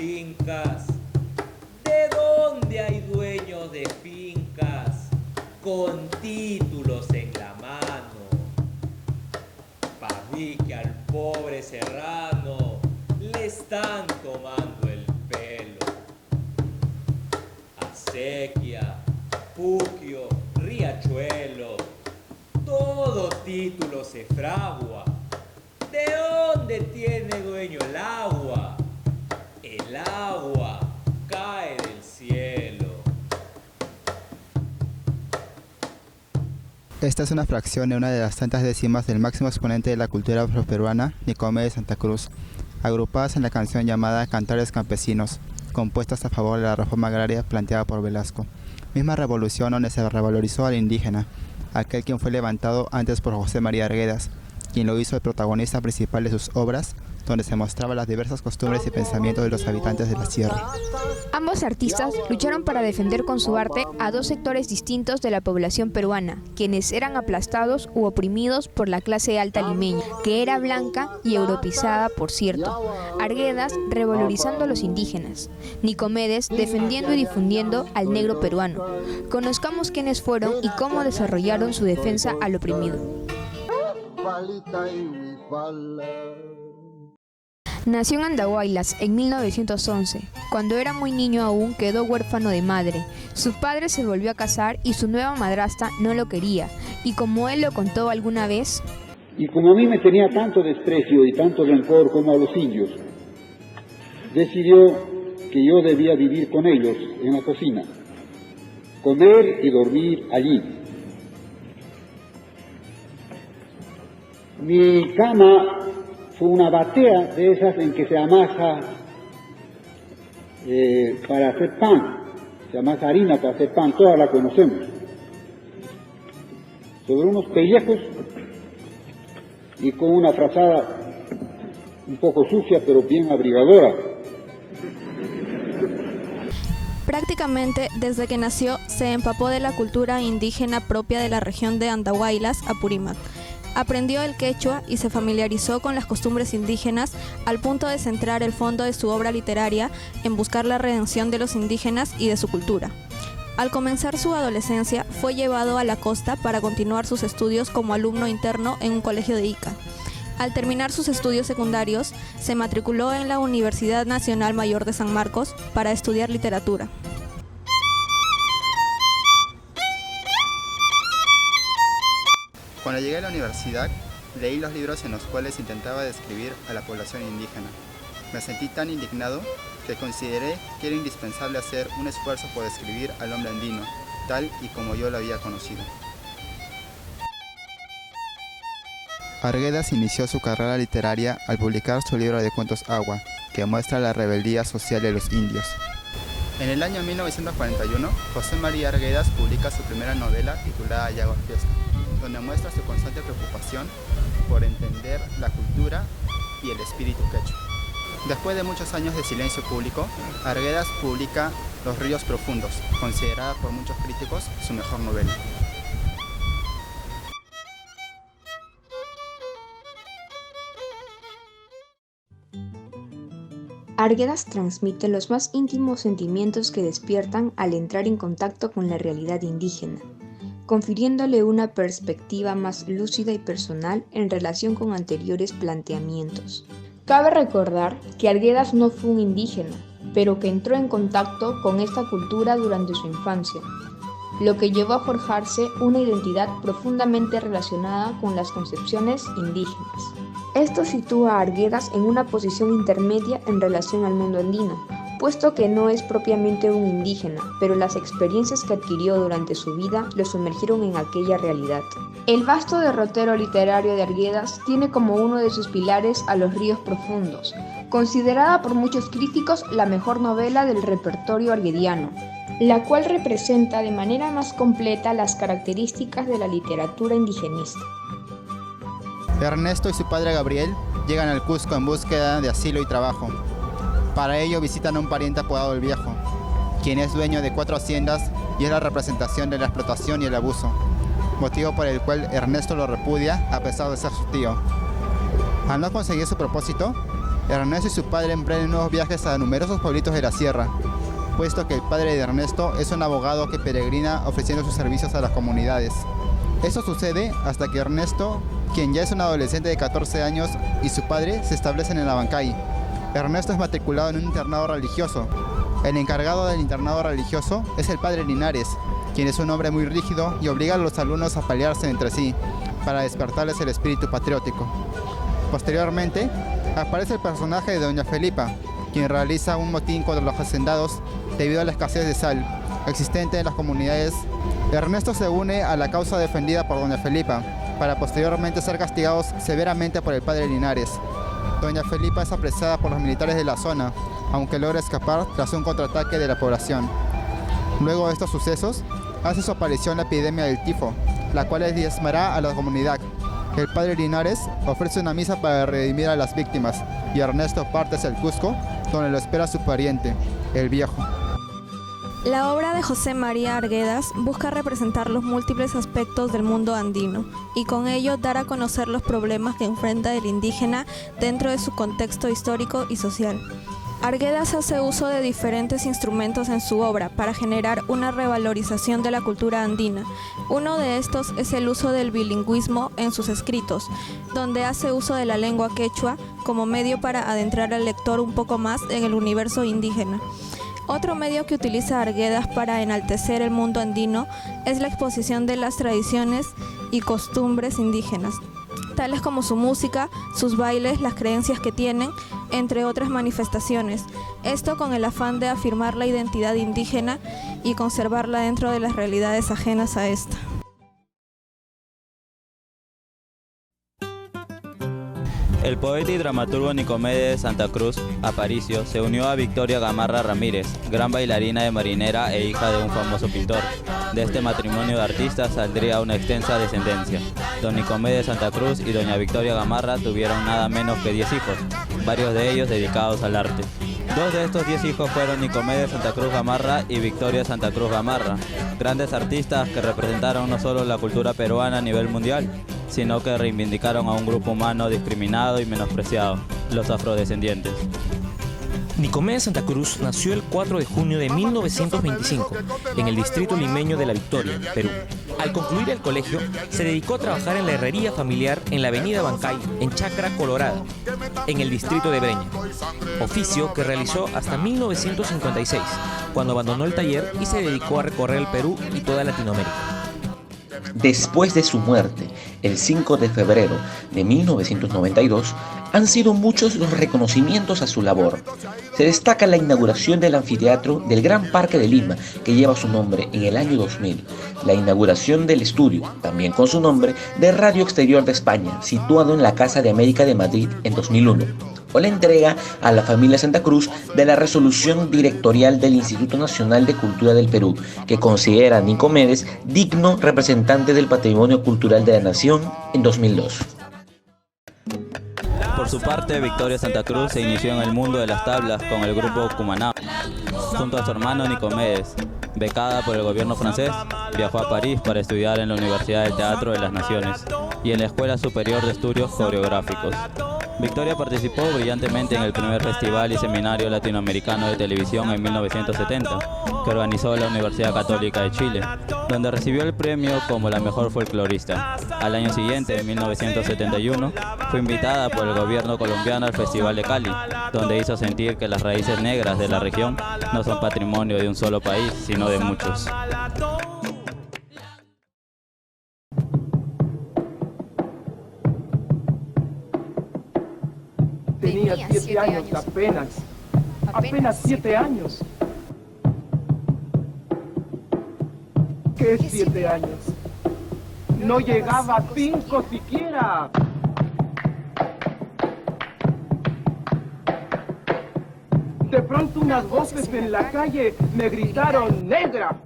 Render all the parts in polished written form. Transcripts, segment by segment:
incas? ¿De dónde hay dueños de fincas con títulos en la mano? Pa' mí que al pobre serrano le están tomando el pelo. Acequia, Puquio, Riachuelo, todo título se fragua. ¿De dónde tiene dueño el agua? El agua cae del cielo. Esta es una fracción de una de las tantas décimas del máximo exponente de la cultura afroperuana, Nicomedes Santa Cruz, agrupadas en la canción llamada Cantares Campesinos, compuestas a favor de la reforma agraria planteada por Velasco, misma revolución donde se revalorizó al indígena, aquel quien fue levantado antes por José María Arguedas, quien lo hizo el protagonista principal de sus obras, donde se mostraban las diversas costumbres y pensamientos de los habitantes de la sierra. Ambos artistas lucharon para defender con su arte a dos sectores distintos de la población peruana, quienes eran aplastados u oprimidos por la clase alta limeña, que era blanca y europeizada, por cierto. Arguedas revalorizando a los indígenas, Nicomedes defendiendo y difundiendo al negro peruano. Conozcamos quiénes fueron y cómo desarrollaron su defensa al oprimido. Nació en Andahuaylas en 1911. Cuando era muy niño aún quedó huérfano de madre. Su padre se volvió a casar y su nueva madrastra no lo quería. Y como él lo contó alguna vez... Y como a mí me tenía tanto desprecio y tanto rencor como a los indios, decidió que yo debía vivir con ellos en la cocina, comer y dormir allí. Mi cama fue una batea de esas en que se amasa para hacer pan, se amasa harina para hacer pan, todas la conocemos, sobre unos pellejos y con una frazada un poco sucia pero bien abrigadora. Prácticamente desde que nació se empapó de la cultura indígena propia de la región de Andahuaylas, Apurímac. Aprendió el quechua y se familiarizó con las costumbres indígenas al punto de centrar el fondo de su obra literaria en buscar la redención de los indígenas y de su cultura. Al comenzar su adolescencia, fue llevado a la costa para continuar sus estudios como alumno interno en un colegio de Ica. Al terminar sus estudios secundarios, se matriculó en la Universidad Nacional Mayor de San Marcos para estudiar literatura. Cuando llegué a la universidad, leí los libros en los cuales intentaba describir a la población indígena. Me sentí tan indignado que consideré que era indispensable hacer un esfuerzo por describir al hombre andino, tal y como yo lo había conocido. Arguedas inició su carrera literaria al publicar su libro de cuentos Agua, que muestra la rebeldía social de los indios. En el año 1941, José María Arguedas publica su primera novela titulada Yaguas Fiesta, donde muestra su constante preocupación por entender la cultura y el espíritu quechua. Después de muchos años de silencio público, Arguedas publica Los ríos profundos, considerada por muchos críticos su mejor novela. Arguedas transmite los más íntimos sentimientos que despiertan al entrar en contacto con la realidad indígena, confiriéndole una perspectiva más lúcida y personal en relación con anteriores planteamientos. Cabe recordar que Arguedas no fue un indígena, pero que entró en contacto con esta cultura durante su infancia, lo que llevó a forjarse una identidad profundamente relacionada con las concepciones indígenas. Esto sitúa a Arguedas en una posición intermedia en relación al mundo andino, puesto que no es propiamente un indígena, pero las experiencias que adquirió durante su vida lo sumergieron en aquella realidad. El vasto derrotero literario de Arguedas tiene como uno de sus pilares a Los ríos profundos, considerada por muchos críticos la mejor novela del repertorio arguediano, la cual representa de manera más completa las características de la literatura indigenista. Ernesto y su padre Gabriel llegan al Cusco en búsqueda de asilo y trabajo. Para ello visitan a un pariente apodado El Viejo, quien es dueño de 4 haciendas y es la representación de la explotación y el abuso, motivo por el cual Ernesto lo repudia a pesar de ser su tío. Al no conseguir su propósito, Ernesto y su padre emprenden nuevos viajes a numerosos pueblitos de la sierra, puesto que el padre de Ernesto es un abogado que peregrina ofreciendo sus servicios a las comunidades. Esto sucede hasta que Ernesto, quien ya es un adolescente de 14 años, y su padre se establecen en Abancay. Ernesto es matriculado en un internado religioso. El encargado del internado religioso es el padre Linares, quien es un hombre muy rígido y obliga a los alumnos a pelearse entre sí para despertarles el espíritu patriótico. Posteriormente, aparece el personaje de Doña Felipa, quien realiza un motín contra los hacendados debido a la escasez de sal existente en las comunidades. Ernesto se une a la causa defendida por Doña Felipa, para posteriormente ser castigados severamente por el padre Linares. Doña Felipa es apresada por los militares de la zona, aunque logra escapar tras un contraataque de la población. Luego de estos sucesos, hace su aparición la epidemia del tifo, la cual diezmará a la comunidad. El padre Linares ofrece una misa para redimir a las víctimas, y Ernesto parte hacia el Cusco, donde lo espera su pariente, el Viejo. La obra de José María Arguedas busca representar los múltiples aspectos del mundo andino y con ello dar a conocer los problemas que enfrenta el indígena dentro de su contexto histórico y social. Arguedas hace uso de diferentes instrumentos en su obra para generar una revalorización de la cultura andina. Uno de estos es el uso del bilingüismo en sus escritos, donde hace uso de la lengua quechua como medio para adentrar al lector un poco más en el universo indígena. Otro medio que utiliza Arguedas para enaltecer el mundo andino es la exposición de las tradiciones y costumbres indígenas, tales como su música, sus bailes, las creencias que tienen, entre otras manifestaciones. Esto con el afán de afirmar la identidad indígena y conservarla dentro de las realidades ajenas a esta. El poeta y dramaturgo Nicomedes Santa Cruz Aparicio se unió a Victoria Gamarra Ramírez, gran bailarina de marinera e hija de un famoso pintor. De este matrimonio de artistas saldría una extensa descendencia. Don Nicomedes Santa Cruz y doña Victoria Gamarra tuvieron nada menos que 10 hijos, varios de ellos dedicados al arte. Dos de estos 10 hijos fueron Nicomedes Santa Cruz Gamarra y Victoria Santa Cruz Gamarra, grandes artistas que representaron no solo la cultura peruana a nivel mundial, sino que reivindicaron a un grupo humano discriminado y menospreciado, los afrodescendientes. Nicomedes Santa Cruz nació el 4 de junio de 1925 en el distrito limeño de La Victoria, Perú. Al concluir el colegio, se dedicó a trabajar en la herrería familiar en la avenida Abancay, en Chacra Colorada, en el distrito de Breña, oficio que realizó hasta 1956, cuando abandonó el taller y se dedicó a recorrer el Perú y toda Latinoamérica. Después de su muerte, el 5 de febrero de 1992, han sido muchos los reconocimientos a su labor. Se destaca la inauguración del anfiteatro del Gran Parque de Lima, que lleva su nombre en el año 2000, la inauguración del estudio, también con su nombre, de Radio Exterior de España, situado en la Casa de América de Madrid en 2001, o la entrega a la familia Santa Cruz de la resolución directorial del Instituto Nacional de Cultura del Perú, que considera a Nicomedes digno representante del patrimonio cultural de la nación en 2002. Por su parte, Victoria Santa Cruz se inició en el mundo de las tablas con el grupo Cumaná. Junto a su hermano Nicomedes, becada por el gobierno francés, viajó a París para estudiar en la Universidad del Teatro de las Naciones y en la Escuela Superior de Estudios Coreográficos. Victoria participó brillantemente en el primer Festival y Seminario Latinoamericano de Televisión en 1970, que organizó la Universidad Católica de Chile, donde recibió el premio como la mejor folclorista. Al año siguiente, en 1971, fue invitada por el gobierno colombiano al Festival de Cali, donde hizo sentir que las raíces negras de la región no son patrimonio de un solo país, sino de muchos. Tenía 7 años apenas 7 años. ¿Qué 7 años? No llegaba a 5 siquiera. De pronto unas voces en la calle me gritaron ¡negra!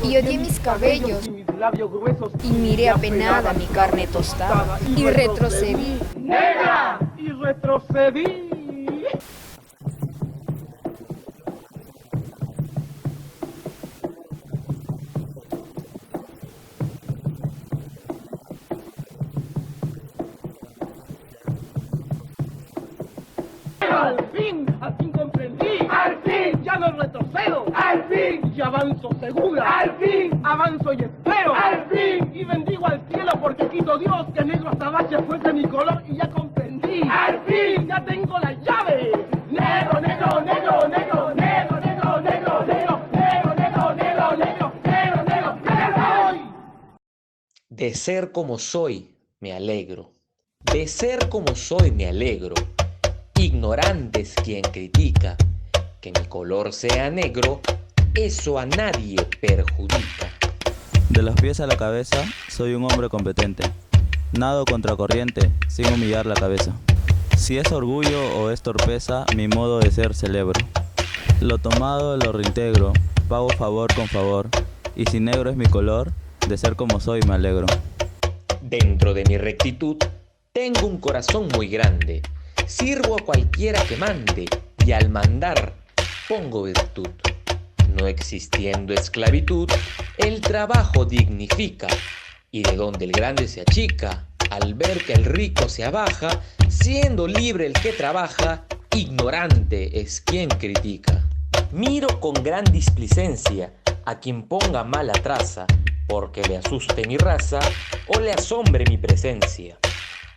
Y odié mis cabellos, y miré apenada mi carne tostada, y retrocedí. ¡Negra! Y retrocedí. avanzo segura. ¡Al fin! Avanzo y espero. ¡Al fin! Y bendigo al cielo porque quiso Dios que negro azabache fuese mi color y ya comprendí. ¡Al fin! Ya tengo la llave. Negro, negro, negro, negro, negro, negro, negro, negro, negro, negro, negro, negro, negro, negro, negro. De ser como soy, me alegro. De ser como soy, me alegro. Ignorante es quien critica. Que mi color sea negro, eso a nadie perjudica. De los pies a la cabeza, soy un hombre competente. Nado contracorriente, sin humillar la cabeza. Si es orgullo o es torpeza, mi modo de ser celebro. Lo tomado lo reintegro, pago favor con favor. Y si negro es mi color, de ser como soy me alegro. Dentro de mi rectitud, tengo un corazón muy grande. Sirvo a cualquiera que mande, y al mandar, pongo virtud. No existiendo esclavitud, el trabajo dignifica, y de donde el grande se achica, al ver que el rico se abaja, siendo libre el que trabaja, ignorante es quien critica. Miro con gran displicencia a quien ponga mala traza, porque le asuste mi raza o le asombre mi presencia.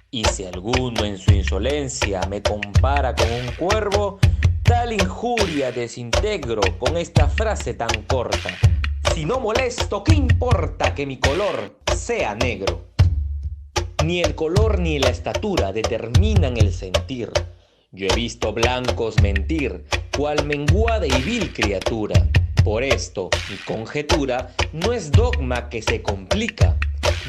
Y si alguno en su insolencia me compara con un cuervo, tal injuria desintegro con esta frase tan corta. Si no molesto, ¿qué importa que mi color sea negro? Ni el color ni la estatura determinan el sentir. Yo he visto blancos mentir, cual menguada y vil criatura. Por esto, mi conjetura no es dogma que se complica.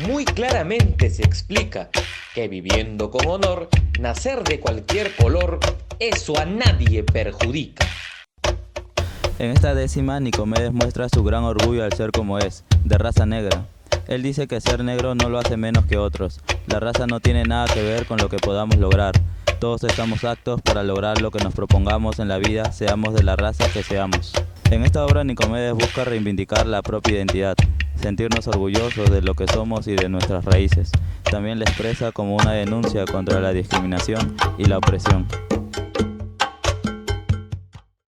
Muy claramente se explica que viviendo con honor, nacer de cualquier color, eso a nadie perjudica. En esta décima, Nicomedes muestra su gran orgullo al ser como es, de raza negra. Él dice que ser negro no lo hace menos que otros. La raza no tiene nada que ver con lo que podamos lograr. Todos estamos aptos para lograr lo que nos propongamos en la vida, seamos de la raza que seamos. En esta obra, Nicomedes busca reivindicar la propia identidad, sentirnos orgullosos de lo que somos y de nuestras raíces. También la expresa como una denuncia contra la discriminación y la opresión.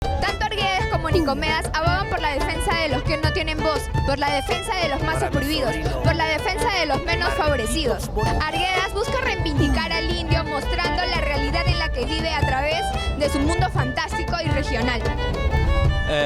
Tanto Arguedas como Nicomedes abogan por la defensa de los que no tienen voz, por la defensa de los más oprimidos, por la defensa de los menos favorecidos. Arguedas busca reivindicar al indio mostrando la realidad en la que vive a través de su mundo fantástico y regional.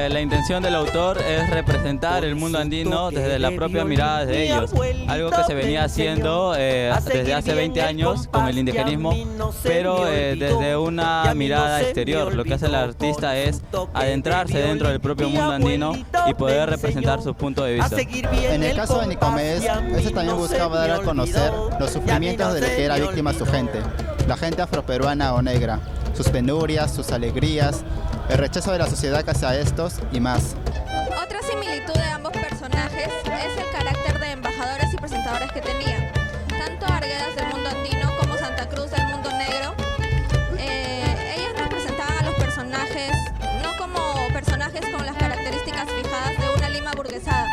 La intención del autor es representar el mundo andino desde la propia mirada de ellos, algo que se venía haciendo desde hace 20 años con el indigenismo, pero desde una mirada exterior. Lo que hace el artista es adentrarse dentro del propio mundo andino y poder representar su punto de vista. En el caso de Nicomedes, este también buscaba dar a conocer los sufrimientos de los que era víctima su gente, la gente afroperuana o negra, sus penurias, sus alegrías, el rechazo de la sociedad hacia estos y más. Otra similitud de ambos personajes es el carácter de embajadores y presentadores que tenían. Tanto Arguedas del mundo andino como Santa Cruz del mundo negro, ellos representaban a los personajes no como personajes con las características fijadas de una Lima burguesada,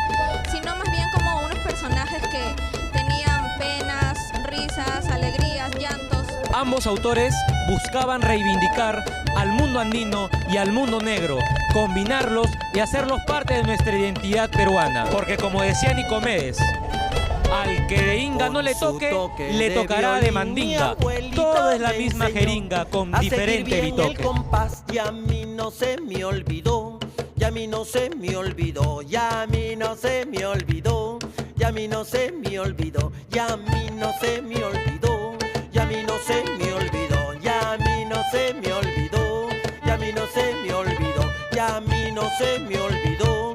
sino más bien como unos personajes que tenían penas, risas, alegrías, llantos. Ambos autores buscaban reivindicar al mundo andino y al mundo negro, combinarlos y hacerlos parte de nuestra identidad peruana. Porque como decía Nicomedes, al que de inga no le toque, le tocará de mandinga. Todo es la misma jeringa con diferente bitoque. Y a mí no se me olvidó, y a mí no se me olvidó, y a mí no se me olvidó, y a mí no se me olvidó, y a mí no se me olvidó, y a mí no se me olvidó, y a mí no se me olvidó, y a mí no se me olvidó, y a mí no se me olvidó.